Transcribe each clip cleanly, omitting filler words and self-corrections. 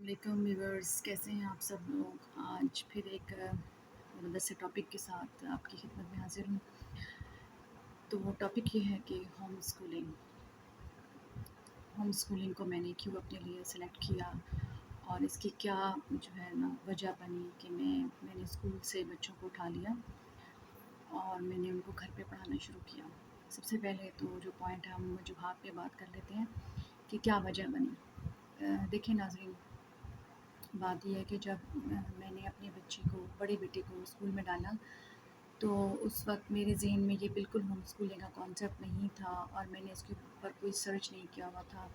علیکم ویورس، کیسے ہیں آپ سب لوگ؟ آج پھر ایک زبردست سے ٹاپک کے ساتھ آپ کی خدمت میں حاضر ہوں۔ تو وہ ٹاپک یہ ہے کہ ہوم اسکولنگ کو میں نے کیوں اپنے لیے سلیکٹ کیا اور اس کی کیا جو ہے نا وجہ بنی کہ میں نے اسکول سے بچوں کو اٹھا لیا اور میں نے ان کو گھر پہ پڑھانا شروع کیا۔ سب سے پہلے تو جو پوائنٹ ہے ہم وجوہات پہ بات کر لیتے ہیں کہ کیا وجہ بنی۔ دیکھیں ناظرین، بات یہ ہے کہ جب میں نے اپنے بچے کو، بڑے بیٹے کو اسکول میں ڈالا تو اس وقت میرے ذہن میں یہ بالکل ہوم اسکولنگ کا کانسیپٹ نہیں تھا اور میں نے اس کے اوپر کوئی سرچ نہیں کیا ہوا تھا۔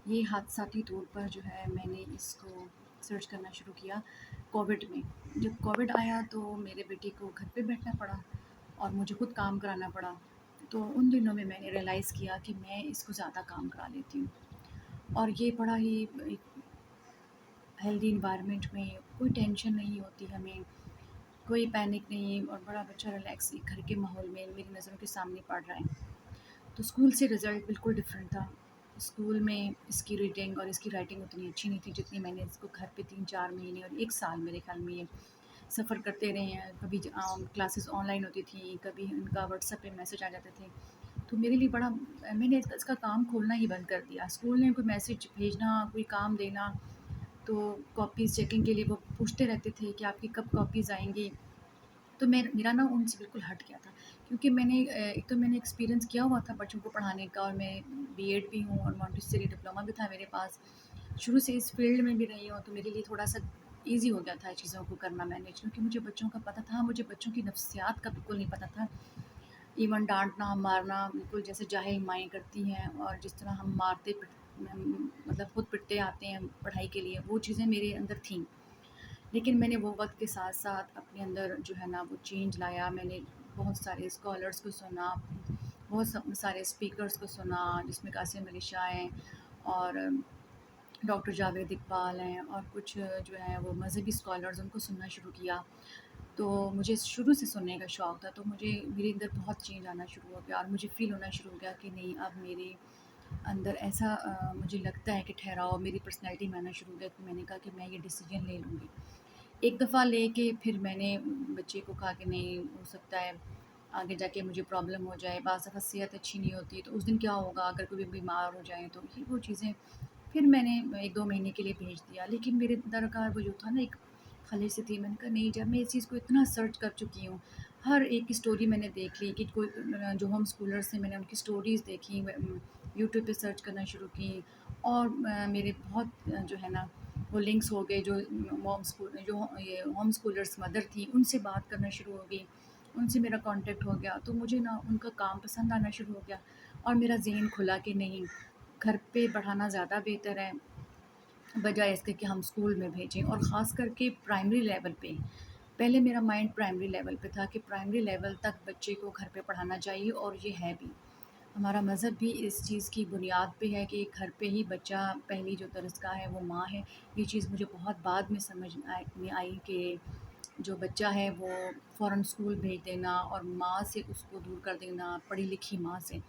یہ حادثاتی طور پر جو ہے میں نے اس کو سرچ کرنا شروع کیا کووڈ میں۔ جب کووڈ آیا تو میرے بیٹے کو گھر پہ بیٹھنا پڑا اور مجھے خود کام کرانا پڑا۔ تو ان دنوں میں نے ریئلائز کیا کہ میں اس کو زیادہ کام کرا لیتی ہوں، اور یہ بڑا ہی ہیلدی انوائرمنٹ میں کوئی ٹینشن نہیں ہوتی ہمیں، کوئی پینک نہیں، اور بڑا بچہ ریلیکس گھر کے ماحول میں میری نظروں کے سامنے پڑھ رہا ہے۔ تو اسکول سے رزلٹ بالکل ڈفرینٹ تھا۔ اسکول میں اس کی ریڈنگ اور اس کی رائٹنگ اتنی اچھی نہیں تھی جتنی میں نے اس کو گھر پہ 3-4 مہینے اور 1 سال میرے خیال میں یہ سفر کرتے رہے ہیں۔ کبھی کلاسز آن لائن ہوتی تھیں، کبھی ان کا واٹس ایپ پہ میسج آ جاتے تھے، تو میرے لیے بڑا، میں نے اس کا کام کھولنا ہی بند کر دیا۔ اسکول نے کوئی میسج بھیجنا، کوئی کام دینا تو کاپیز چیکنگ کے لیے وہ پوچھتے رہتے تھے کہ آپ کی کب کاپیز آئیں گی، تو میرا نا ان سے بالکل ہٹ گیا تھا، کیونکہ میں نے ایک تو میں نے ایکسپیرینس کیا ہوا تھا بچوں کو پڑھانے کا، اور میں بی ایڈ بھی ہوں اور مونٹیسری ڈپلومہ بھی تھا میرے پاس، شروع سے اس فیلڈ میں بھی رہی ہوں، تو میرے لیے تھوڑا سا ایزی ہو گیا تھا چیزوں کو کرنا مینیج، کیونکہ مجھے بچوں کا پتہ تھا، مجھے بچوں کی نفسیات کا بالکل نہیں پتہ تھا۔ ایون ڈانٹنا مارنا بالکل جیسے جاہل مائیں کرتی ہیں، اور جس طرح ہم مطلب خود پٹتے آتے ہیں پڑھائی کے لیے، وہ چیزیں میرے اندر تھیں۔ لیکن میں نے وہ وقت کے ساتھ ساتھ اپنے اندر جو ہے نا وہ چینج لایا۔ میں نے بہت سارے اسکالرس کو سنا، بہت سارے اسپیکرس کو سنا، جس میں قاسم علی شاہ ہیں اور ڈاکٹر جاوید اقبال ہیں، اور کچھ جو ہے وہ مذہبی اسکالرز، ان کو سننا شروع کیا۔ تو مجھے شروع سے سننے کا شوق تھا، تو میرے اندر بہت چینج آنا شروع ہو گیا، اور مجھے فیل ہونا شروع ہو گیا کہ نہیں، اب میرے اندر ایسا مجھے لگتا ہے کہ ٹھہراؤ میری پرسنالٹی میں آنا شروع ہو گیا، کہ میں نے کہا کہ میں یہ ڈیسیجن لے لوں گی۔ ایک دفعہ لے کے پھر میں نے بچے کو کہا کہ نہیں ہو سکتا ہے آگے جا کے مجھے پرابلم ہو جائے، بعض دفعہ صحت اچھی نہیں ہوتی تو اس دن کیا ہوگا اگر کوئی بیمار ہو جائے، تو یہ وہ چیزیں پھر میں نے 1-2 مہینے کے لیے بھیج دیا۔ لیکن میرے درکار وہ جو تھا نا، ایک خلیج سے تھی، میں نے کہا نہیں، جب میں اس چیز کو اتنا سرچ کر چکی ہوں، ہر ایک کی سٹوری میں نے دیکھ لی، کہ کوئی جو ہوم اسکولرس ہیں میں نے ان کی سٹوریز دیکھی، یوٹیوب پہ سرچ کرنا شروع کی، اور میرے بہت جو ہے نا وہ لنکس ہو گئے، جو یہ ہوم اسکولرس مدر تھیں، ان سے بات کرنا شروع ہو گئی، ان سے میرا کانٹیکٹ ہو گیا، تو مجھے نا ان کا کام پسند آنا شروع ہو گیا، اور میرا ذہن کھلا کہ نہیں، گھر پہ پڑھانا زیادہ بہتر ہے بجائے اس کے کہ ہم اسکول میں بھیجیں، اور خاص کر کے پرائمری لیول پہ۔ پہلے میرا مائنڈ پرائمری لیول پہ تھا کہ پرائمری لیول تک بچے کو گھر پہ پڑھانا چاہیے، اور یہ ہے بھی، ہمارا مذہب بھی اس چیز کی بنیاد پہ ہے کہ گھر پہ ہی بچہ پہلی جو درسگاہ ہے وہ ماں ہے۔ یہ چیز مجھے بہت بعد میں سمجھ میں آئی کہ جو بچہ ہے وہ فوراً اسکول بھیج دینا اور ماں سے اس کو دور کر دینا، پڑھی لکھی ماں سے۔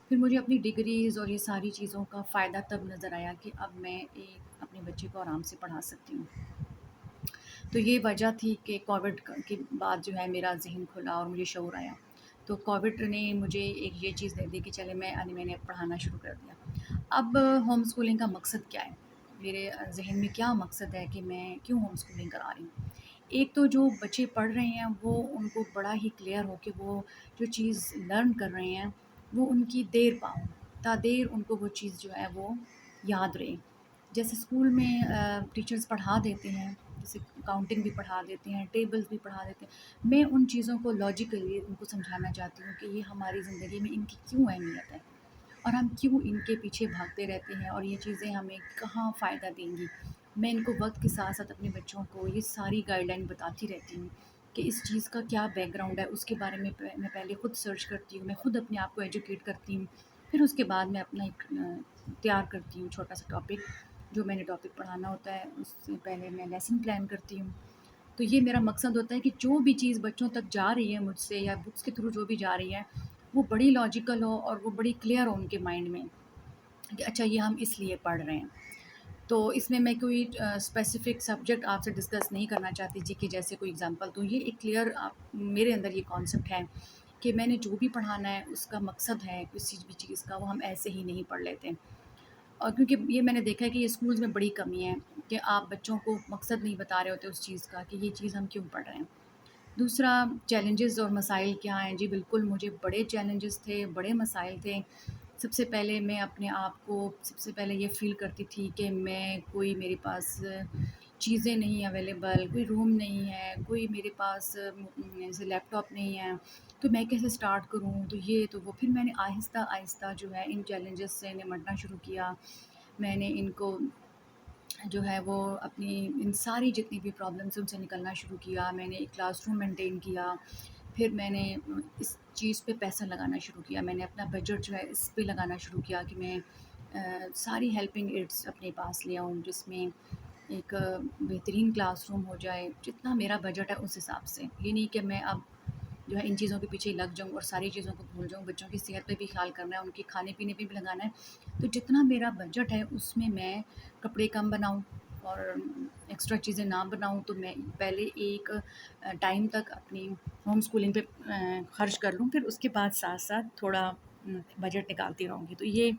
پھر مجھے اپنی ڈگریز اور یہ ساری چیزوں کا فائدہ تب نظر آیا کہ اب میں اپنے بچے کو آرام سے پڑھا سکتی ہوں۔ تو یہ وجہ تھی کہ کووڈ کے بعد جو ہے میرا ذہن کھلا اور مجھے شعور آیا۔ تو کووڈ نے مجھے ایک یہ چیز دے دی کہ چلے میں نے پڑھانا شروع کر دیا۔ اب ہوم اسکولنگ کا مقصد کیا ہے؟ میرے ذہن میں کیا مقصد ہے کہ میں کیوں ہوم اسکولنگ کرا رہی ہوں؟ ایک تو جو بچے پڑھ رہے ہیں وہ ان کو بڑا ہی کلیئر ہو کہ وہ جو چیز لرن کر رہے ہیں وہ ان کی دیر پاؤں، تا دیر ان کو وہ چیز جو ہے وہ یاد رہے۔ جیسے اسکول میں ٹیچرز پڑھا دیتے ہیں، جیسے کاؤنٹنگ بھی پڑھا دیتے ہیں، ٹیبلز بھی پڑھا دیتے ہیں، میں ان چیزوں کو لاجیکلی ان کو سمجھانا چاہتی ہوں کہ یہ ہماری زندگی میں ان کی کیوں اہمیت ہے، اور ہم کیوں ان کے پیچھے بھاگتے رہتے ہیں، اور یہ چیزیں ہمیں کہاں فائدہ دیں گی۔ میں ان کو وقت کے ساتھ ساتھ اپنے بچوں کو یہ ساری گائیڈ لائن بتاتی رہتی ہوں کہ اس چیز کا کیا بیک گراؤنڈ ہے، اس کے بارے میں میں پہلے خود سرچ کرتی ہوں، میں خود اپنے آپ کو ایجوکیٹ کرتی ہوں، پھر اس کے بعد میں اپنا ایک تیار کرتی ہوں چھوٹا سا ٹاپک، جو میں نے ٹاپک پڑھانا ہوتا ہے اس سے پہلے میں لیسن پلان کرتی ہوں۔ تو یہ میرا مقصد ہوتا ہے کہ جو بھی چیز بچوں تک جا رہی ہے مجھ سے یا بکس کے تھرو جو بھی جا رہی ہے وہ بڑی لاجیکل ہو اور وہ بڑی کلیئر ہو ان کے مائنڈ میں کہ اچھا یہ ہم اس لیے پڑھ رہے ہیں۔ تو اس میں کوئی اسپیسیفک سبجیکٹ آپ سے ڈسکس نہیں کرنا چاہتی جی کہ جیسے کوئی اگزامپل تو یہ ایک کلیئر میرے اندر یہ کانسیپٹ ہے کہ میں نے جو بھی پڑھانا ہے اس کا مقصد ہے کسی بھی چیز کا، وہ ہم ایسے ہی نہیں پڑھ لیتے۔ اور کیونکہ یہ میں نے دیکھا ہے کہ یہ اسکولز میں بڑی کمی ہے کہ آپ بچوں کو مقصد نہیں بتا رہے ہوتے اس چیز کا کہ یہ چیز ہم کیوں پڑھ رہے ہیں۔ دوسرا، چیلنجز اور مسائل کیا ہیں؟ جی بالکل، مجھے بڑے چیلنجز تھے، بڑے مسائل تھے۔ سب سے پہلے میں اپنے آپ کو سب سے پہلے یہ فیل کرتی تھی کہ کوئی میرے پاس چیزیں نہیں اویلیبل، کوئی روم نہیں ہے، کوئی میرے پاس جیسے لیپ ٹاپ نہیں ہے، تو میں کیسے اسٹارٹ کروں؟ تو یہ تو وہ پھر میں نے آہستہ آہستہ جو ہے ان چیلنجز سے نمٹنا شروع کیا۔ میں نے ان کو جو ہے وہ اپنی ان ساری جتنی بھی پرابلمس ان سے نکلنا شروع کیا۔ میں نے ایک کلاس روم مینٹین کیا، پھر میں نے اس چیز پہ پیسہ لگانا شروع کیا، میں نے اپنا بجٹ جو ہے اس پہ لگانا شروع کیا کہ میں ساری ہیلپنگ ایڈس اپنے پاس لے آؤں جس میں ایک بہترین کلاس روم ہو جائے، جتنا میرا بجٹ ہے اس حساب سے۔ یہ نہیں کہ میں اب جو ہے ان چیزوں کے پیچھے لگ جاؤں اور ساری چیزوں کو بھول جاؤں، بچوں کی صحت پہ بھی خیال کرنا ہے، ان کے کھانے پینے پہ بھی لگانا ہے، تو جتنا میرا بجٹ ہے اس میں کپڑے کم بناؤں اور ایکسٹرا چیزیں نہ بناؤں، تو میں پہلے ایک ٹائم تک اپنی ہوم اسکولنگ پہ خرچ کر لوں، پھر اس کے بعد ساتھ ساتھ تھوڑا بجٹ نکالتی رہوں گی۔ تو یہ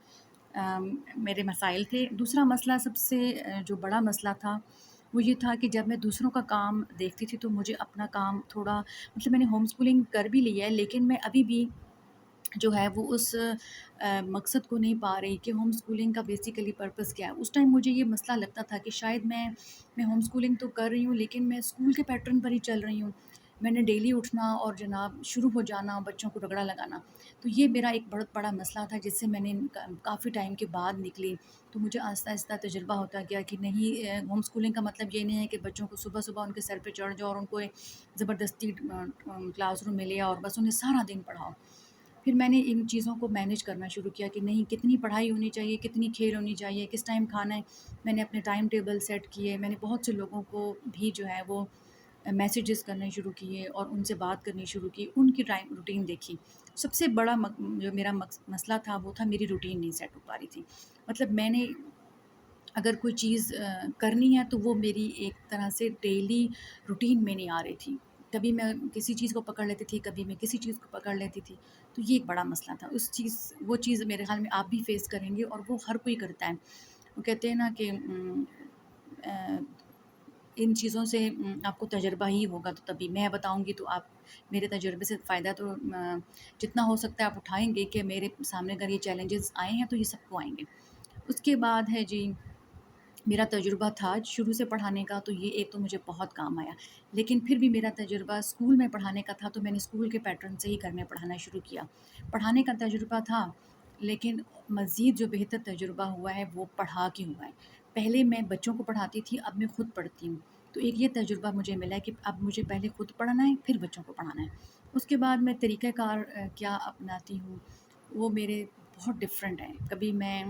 میرے مسائل تھے۔ دوسرا مسئلہ سب سے جو بڑا مسئلہ تھا وہ یہ تھا کہ جب میں دوسروں کا کام دیکھتی تھی تو مجھے اپنا کام تھوڑا مطلب میں نے ہوم اسکولنگ کر بھی لی ہے لیکن میں ابھی بھی جو ہے وہ اس مقصد کو نہیں پا رہی کہ ہوم اسکولنگ کا بیسیکلی پرپس کیا ہے۔ اس ٹائم مجھے یہ مسئلہ لگتا تھا کہ شاید میں ہوم اسکولنگ تو کر رہی ہوں لیکن میں اسکول کے پیٹرن پر ہی چل رہی ہوں، میں نے ڈیلی اٹھنا اور جناب شروع ہو جانا بچوں کو رگڑا لگانا۔ تو یہ میرا ایک بہت بڑا مسئلہ تھا جس سے میں نے کافی ٹائم کے بعد نکلی۔ تو مجھے آہستہ آہستہ تجربہ ہوتا گیا کہ نہیں، ہوم اسکولنگ کا مطلب یہ نہیں ہے کہ بچوں کو صبح صبح ان کے سر پہ چڑھ جاؤ اور ان کو زبردستی کلاس روم میں لے آؤ اور بس انہیں سارا دن پڑھاؤ۔ پھر میں نے ان چیزوں کو مینیج کرنا شروع کیا کہ نہیں، کتنی پڑھائی ہونی چاہیے، کتنی کھیل ہونی چاہیے، کس ٹائم کھانا ہے۔ میں نے اپنے ٹائم ٹیبل سیٹ کیے، میں نے بہت سے لوگوں کو بھی جو ہے وہ میسیجز کرنے شروع کیے اور ان سے بات کرنی شروع کی، ان کی ٹائم روٹین دیکھی۔ سب سے بڑا جو میرا مسئلہ تھا وہ تھا میری روٹین نہیں سیٹ ہو پا رہی تھی۔ مطلب میں نے اگر کوئی چیز کرنی ہے تو وہ میری ایک طرح سے ڈیلی روٹین میں نہیں آ رہی تھی، کبھی میں کسی چیز کو پکڑ لیتی تھی، کبھی میں کسی چیز کو پکڑ لیتی تھی۔ تو یہ ایک بڑا مسئلہ تھا، وہ چیز میرے خیال میں آپ بھی فیس کریں گے اور وہ ہر کوئی کرتا ہے۔ وہ کہتے ہیں نا کہ ان چیزوں سے آپ کو تجربہ ہی ہوگا، تو تبھی میں بتاؤں گی تو آپ میرے تجربے سے فائدہ تو جتنا ہو سکتا ہے آپ اٹھائیں گے کہ میرے سامنے اگر یہ چیلنجز آئے ہیں تو یہ سب کو آئیں گے۔ اس کے بعد ہے جی میرا تجربہ تھا شروع سے پڑھانے کا، تو یہ ایک تو مجھے بہت کام آیا، لیکن پھر بھی میرا تجربہ اسکول میں پڑھانے کا تھا، تو میں نے اسکول کے پیٹرن سے ہی گھر میں پڑھانا شروع کیا۔ پڑھانے کا تجربہ تھا لیکن مزید جو بہتر تجربہ ہوا ہے وہ پڑھا کے ہوا ہے۔ پہلے میں بچوں کو پڑھاتی تھی، اب میں خود پڑھتی ہوں، تو ایک یہ تجربہ مجھے ملا ہے کہ اب مجھے پہلے خود پڑھنا ہے پھر بچوں کو پڑھانا ہے۔ اس کے بعد میں طریقہ کار کیا اپناتی ہوں وہ میرے بہت ڈفرینٹ ہیں۔ کبھی میں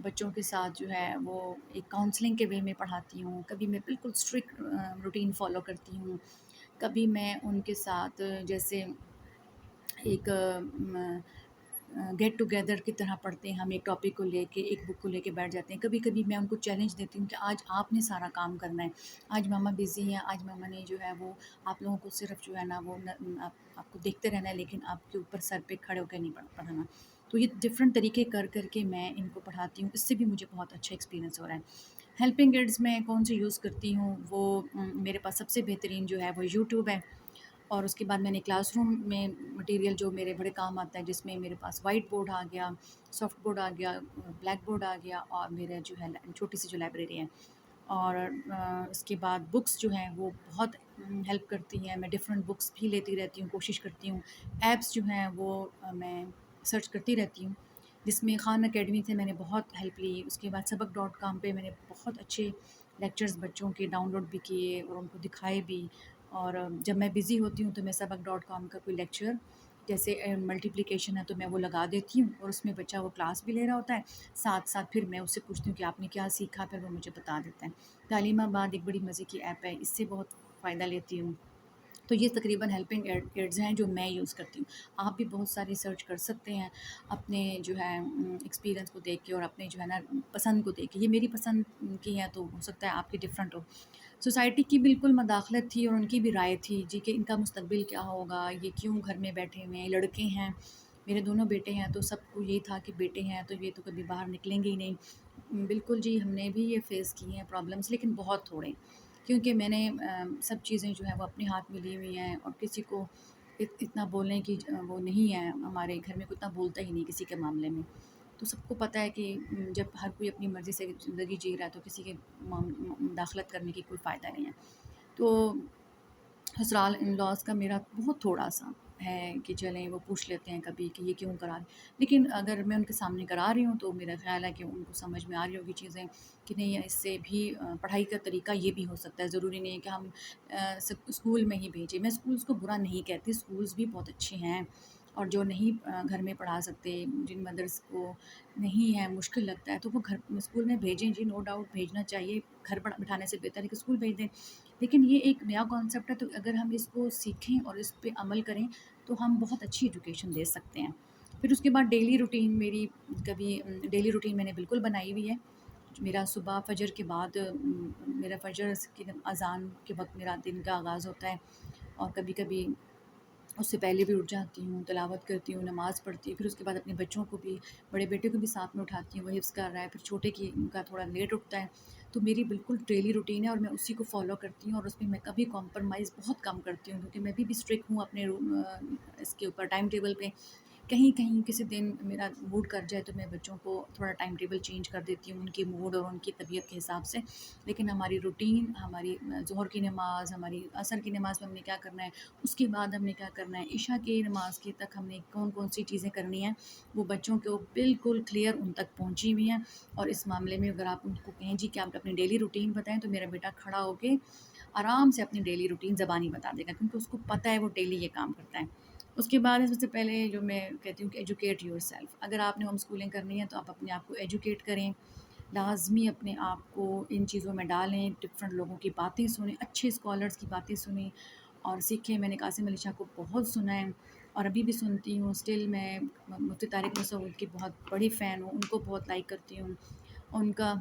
بچوں کے ساتھ جو ہے وہ ایک کاؤنسلنگ کے وے میں پڑھاتی ہوں، کبھی میں بالکل اسٹرکٹ روٹین فالو کرتی ہوں، کبھی میں ان کے ساتھ جیسے ایک گیٹ ٹوگیدر کی طرح پڑھتے ہیں، ہم ایک ٹاپک کو لے کے ایک بک کو لے کے بیٹھ جاتے ہیں۔ کبھی کبھی میں ان کو چیلنج دیتی ہوں کہ آج آپ نے سارا کام کرنا ہے، آج ماما بزی ہیں، آج ماما نے جو ہے وہ آپ لوگوں کو صرف جو ہے نا وہ آپ کو دیکھتے رہنا ہے لیکن آپ کے اوپر سر پہ کھڑے ہو کے نہیں پڑھانا۔ تو یہ ڈفرینٹ طریقے کر کے میں ان کو پڑھاتی ہوں، اس سے بھی مجھے بہت اچھا ایکسپیرینس ہو رہا ہے۔ ہیلپنگ ایڈز میں کون سے یوز کرتی ہوں، وہ میرے پاس سب سے بہترین جو ہے وہ یوٹیوب ہے، اور اس کے بعد میں نے کلاس روم میں مٹیریل جو میرے بڑے کام آتا ہے جس میں میرے پاس وائٹ بورڈ آ گیا، سافٹ بورڈ آ گیا، بلیک بورڈ آ گیا، اور میرے جو ہے چھوٹی سی جو لائبریری ہے، اور اس کے بعد بکس جو ہیں وہ بہت ہیلپ کرتی ہیں۔ میں ڈفرینٹ بکس بھی لیتی رہتی ہوں، کوشش کرتی ہوں۔ ایپس جو ہیں وہ میں سرچ کرتی رہتی ہوں، جس میں خان اکیڈمی سے میں نے بہت ہیلپ لی۔ اس کے بعد سبق.com پہ میں نے بہت اچھے لیکچرز بچوں کے ڈاؤن لوڈ بھی کیے اور ان کو دکھائے بھی، اور جب میں بزی ہوتی ہوں تو میں سبق.com کا کوئی لیکچر جیسے ملٹیپلیکیشن ہے تو میں وہ لگا دیتی ہوں، اور اس میں بچہ وہ کلاس بھی لے رہا ہوتا ہے، ساتھ ساتھ پھر میں اس سے پوچھتی ہوں کہ آپ نے کیا سیکھا، پھر وہ مجھے بتا دیتا ہے۔ تعلیم آباد ایک بڑی مزے کی ایپ ہے، اس سے بہت فائدہ لیتی ہوں۔ تو یہ تقریباً ہیلپنگ ایڈز ہیں جو میں یوز کرتی ہوں. آپ بھی بہت ساری سرچ کر سکتے ہیں اپنے جو ہے ایکسپیرینس کو دیکھ کے اور اپنے جو ہے نا پسند کو دیکھ کے. یہ میری پسند کی ہے تو ہو سکتا ہے آپ کی ڈفرینٹ ہو. سوسائٹی کی بالکل مداخلت تھی اور ان کی بھی رائے تھی جی کہ ان کا مستقبل کیا ہوگا، یہ کیوں گھر میں بیٹھے ہوئے ہیں، لڑکے ہیں، میرے دونوں بیٹے ہیں تو سب کو یہی تھا کہ بیٹے ہیں تو یہ تو کبھی باہر نکلیں گے ہی نہیں. بالکل جی، ہم نے بھی یہ فیس کی ہیں پرابلمس، لیکن بہت تھوڑے، کیونکہ میں نے سب چیزیں جو ہیں وہ اپنے ہاتھ میں لی ہوئی ہیں اور کسی کو اتنا بولنے کی وہ نہیں ہے. ہمارے گھر میں کوئی اتنا بولتا ہی نہیں کسی کے معاملے میں. تو سب کو پتہ ہے کہ جب ہر کوئی اپنی مرضی سے زندگی جی رہا ہے تو کسی کے مداخلت کرنے کی کوئی فائدہ نہیں ہے. تو سسرال ان لاز کا میرا بہت تھوڑا سا ہے کہ چلیں وہ پوچھ لیتے ہیں کبھی کہ یہ کیوں کرا رہے، لیکن اگر میں ان کے سامنے کرا رہی ہوں تو میرا خیال ہے کہ ان کو سمجھ میں آ رہی ہوگی چیزیں کہ نہیں، اس سے بھی پڑھائی کا طریقہ یہ بھی ہو سکتا ہے. ضروری نہیں ہے کہ ہم اسکول میں ہی بھیجیں. میں اسکولس کو برا نہیں کہتی، اسکولس بھی بہت اچھے ہیں، اور جو نہیں گھر میں پڑھا سکتے، جن مدرس کو نہیں ہے، مشکل لگتا ہے، تو وہ گھر اسکول میں بھیجیں جی، نو ڈاؤٹ بھیجنا چاہیے. گھر پر بٹھانے سے بہتر ہے کہ اسکول بھیج دیں. لیکن یہ ایک نیا کانسیپٹ ہے، تو اگر ہم اس کو سیکھیں اور اس پہ عمل کریں تو ہم بہت اچھی ایجوکیشن دے سکتے ہیں. پھر اس کے بعد ڈیلی روٹین میری، کبھی ڈیلی روٹین میں نے بالکل بنائی ہوئی ہے. میرا صبح فجر کے بعد میرا فجر کی اذان کے وقت میرا دن کا آغاز ہوتا ہے، اور کبھی کبھی اس سے پہلے بھی اٹھ جاتی ہوں، تلاوت کرتی ہوں، نماز پڑھتی ہوں. پھر اس کے بعد اپنے بچوں کو بھی، بڑے بیٹے کو بھی ساتھ میں اٹھاتی ہوں، وہ حفظ کر رہا ہے. پھر چھوٹے کی ان کا تھوڑا لیٹ اٹھتا ہے. تو میری بالکل ڈیلی روٹین ہے اور میں اسی کو فالو کرتی ہوں، اور اس میں میں کبھی کمپرومائز بہت کم کرتی ہوں، کیونکہ میں بھی اسٹرکٹ ہوں اپنے اس کے اوپر ٹائم ٹیبل پہ. کہیں کہیں کسی دن میرا موڈ کر جائے تو میں بچوں کو تھوڑا ٹائم ٹیبل چینج کر دیتی ہوں ان کی موڈ اور ان کی طبیعت کے حساب سے. لیکن ہماری روٹین، ہماری ظہر کی نماز، ہماری عصر کی نماز میں ہم نے کیا کرنا ہے، اس کے بعد ہم نے کیا کرنا ہے، عشاء کی نماز کے تک ہم نے کون کون سی چیزیں کرنی ہیں، وہ بچوں کو بالکل کلیئر ان تک پہنچی ہوئی ہیں. اور اس معاملے میں اگر آپ ان کو کہیں جی کہ آپ اپنی ڈیلی روٹین بتائیں، تو میرا بیٹا کھڑا ہو کے آرام سے اپنی ڈیلی روٹین زبانی بتا دے گا، کیونکہ اس کو پتہ ہے وہ ڈیلی یہ کام کرتا ہے. اس کے بعد سب سے پہلے جو میں کہتی ہوں کہ ایجوکیٹ یور سیلف. اگر آپ نے ہوم اسکولنگ کرنی ہے تو آپ اپنے آپ کو ایجوکیٹ کریں، لازمی اپنے آپ کو ان چیزوں میں ڈالیں، ڈفرینٹ لوگوں کی باتیں سنیں، اچھے اسکالرس کی باتیں سنیں اور سیکھیں. میں نے قاسم علی شاہ کو بہت سنا ہے اور ابھی بھی سنتی ہوں. اسٹل میں مفتی طارق مسعود کی بہت بڑی فین ہوں، ان کو بہت لائک کرتی ہوں. ان کا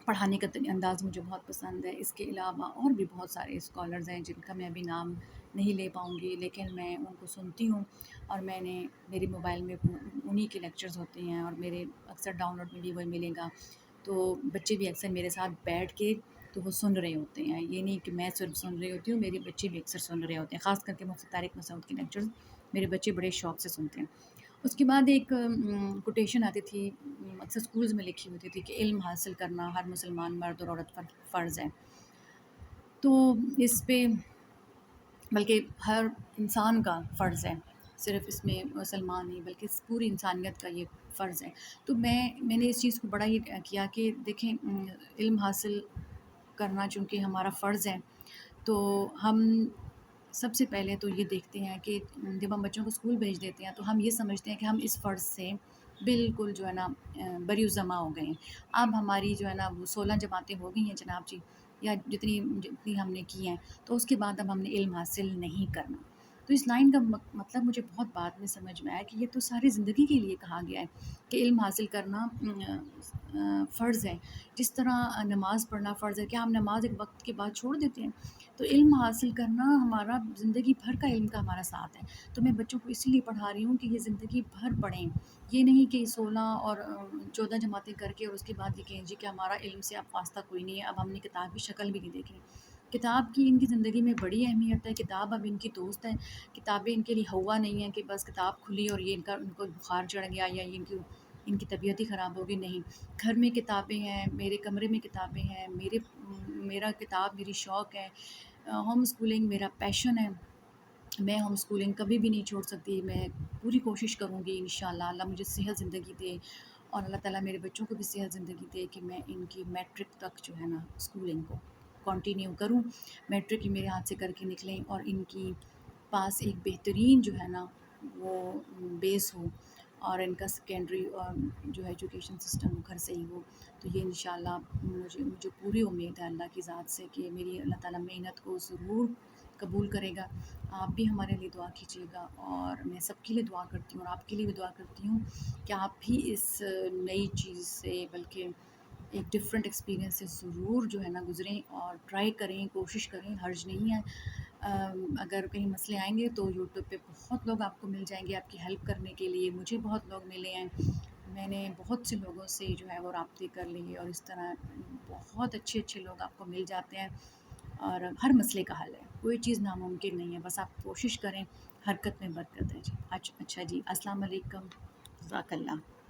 پڑھانے کا انداز مجھے بہت پسند ہے. اس کے علاوہ اور بھی بہت سارے اسکالرز ہیں جن کا میں ابھی نام نہیں لے پاؤں گی، لیکن میں ان کو سنتی ہوں. اور میں نے میری موبائل میں انہی کے لیکچرز ہوتے ہیں اور میرے اکثر ڈاؤن لوڈ میں بھی وہ ملے گا. تو بچے بھی اکثر میرے ساتھ بیٹھ کے تو وہ سن رہے ہوتے ہیں. یہ نہیں کہ میں صرف سن رہی ہوتی ہوں، میرے بچے بھی اکثر سن رہے ہوتے ہیں. خاص کر کے مفتی طارق مسعود کے لیکچرز میرے بچے بڑے شوق سے سنتے ہیں. اس کے بعد ایک کوٹیشن آتی تھی، اکثر اسکولز میں لکھی ہوتی تھی کہ علم حاصل کرنا ہر مسلمان مرد اور عورت پر فرض ہے. تو اس پہ بلکہ ہر انسان کا فرض ہے، صرف اس میں مسلمان نہیں بلکہ پوری انسانیت کا یہ فرض ہے. تو میں نے اس چیز کو بڑا ہی کیا کہ دیکھیں، علم حاصل کرنا چونکہ ہمارا فرض ہے، تو ہم سب سے پہلے تو یہ دیکھتے ہیں کہ جب ہم بچوں کو اسکول بھیج دیتے ہیں تو ہم یہ سمجھتے ہیں کہ ہم اس فرض سے بالکل جو ہے نا بری الزما ہو گئے ہیں. اب ہماری جو ہے نا وہ 16 جماعتیں ہو گئی ہیں جناب جی، یا جتنی ہم نے کی ہیں، تو اس کے بعد اب ہم نے علم حاصل نہیں کرنا. تو اس لائن کا مطلب مجھے بہت بعد میں سمجھ میں آیا کہ یہ تو ساری زندگی کے لیے کہا گیا ہے کہ علم حاصل کرنا فرض ہے. جس طرح نماز پڑھنا فرض ہے، کیا ہم نماز ایک وقت کے بعد چھوڑ دیتے ہیں؟ تو علم حاصل کرنا ہمارا زندگی بھر کا علم کا ہمارا ساتھ ہے. تو میں بچوں کو اسی لیے پڑھا رہی ہوں کہ یہ زندگی بھر پڑھیں. یہ نہیں کہ 16 اور 14 جماعتیں کر کے اور اس کے بعد یہ کہیں جی کہ ہمارا علم سے اب واسطہ کوئی نہیں ہے، اب ہم نے کتاب کی شکل بھی نہیں دیکھی. کتاب کی ان کی زندگی میں بڑی اہمیت ہے. کتاب اب ان کی دوست ہے. کتابیں ان کے لیے ہوا نہیں ہے کہ بس کتاب کھلی اور یہ ان کو بخار چڑھ گیا یا ان کی طبیعت ہی خراب ہوگی. نہیں، گھر میں کتابیں ہیں، میرے کمرے میں کتابیں ہیں، میرا کتاب میری شوق ہے. ہوم اسکولنگ میرا پیشن ہے. میں ہوم اسکولنگ کبھی بھی نہیں چھوڑ سکتی. میں پوری کوشش کروں گی انشاءاللہ، اللہ مجھے صحت زندگی دے اور اللہ تعالیٰ میرے بچوں کو بھی صحت زندگی دے کہ میں ان کی میٹرک تک جو ہے نا اسکولنگ کو کنٹینیو کروں. میٹرک میرے ہاتھ سے کر کے نکلیں اور ان کی پاس ایک بہترین جو ہے نا وہ بیس ہو، اور ان کا سیکنڈری جو ایجوکیشن سسٹم گھر سے ہی ہو. تو یہ انشاءاللہ مجھے پوری امید ہے اللہ کی ذات سے کہ میری اللہ تعالیٰ محنت کو ضرور قبول کرے گا۔ آپ بھی ہمارے لیے دعا کیجیے گا، اور میں سب کے لیے دعا کرتی ہوں، اور آپ کے لیے بھی دعا کرتی ہوں کہ آپ بھی اس نئی چیز سے، بلکہ ایک ڈفرینٹ ایکسپیرئنس سے ضرور جو ہے نا گزریں، اور ٹرائی کریں، کوشش کریں، حرج نہیں ہے۔ اگر کہیں مسئلے آئیں گے تو یوٹیوب پہ بہت لوگ آپ کو مل جائیں گے آپ کی ہیلپ کرنے کے لیے، مجھے بہت لوگ ملے ہیں، میں نے بہت سے لوگوں سے جو ہے وہ رابطے کر لیے، اور اس طرح بہت اچھے اچھے لوگ آپ کو مل جاتے ہیں، اور ہر مسئلے کا حل ہے، کوئی چیز ناممکن نہیں ہے، بس آپ کوشش کریں، حرکت میں برکت ہے جی۔ اچھا جی، السلام علیکم، جزاک اللہ۔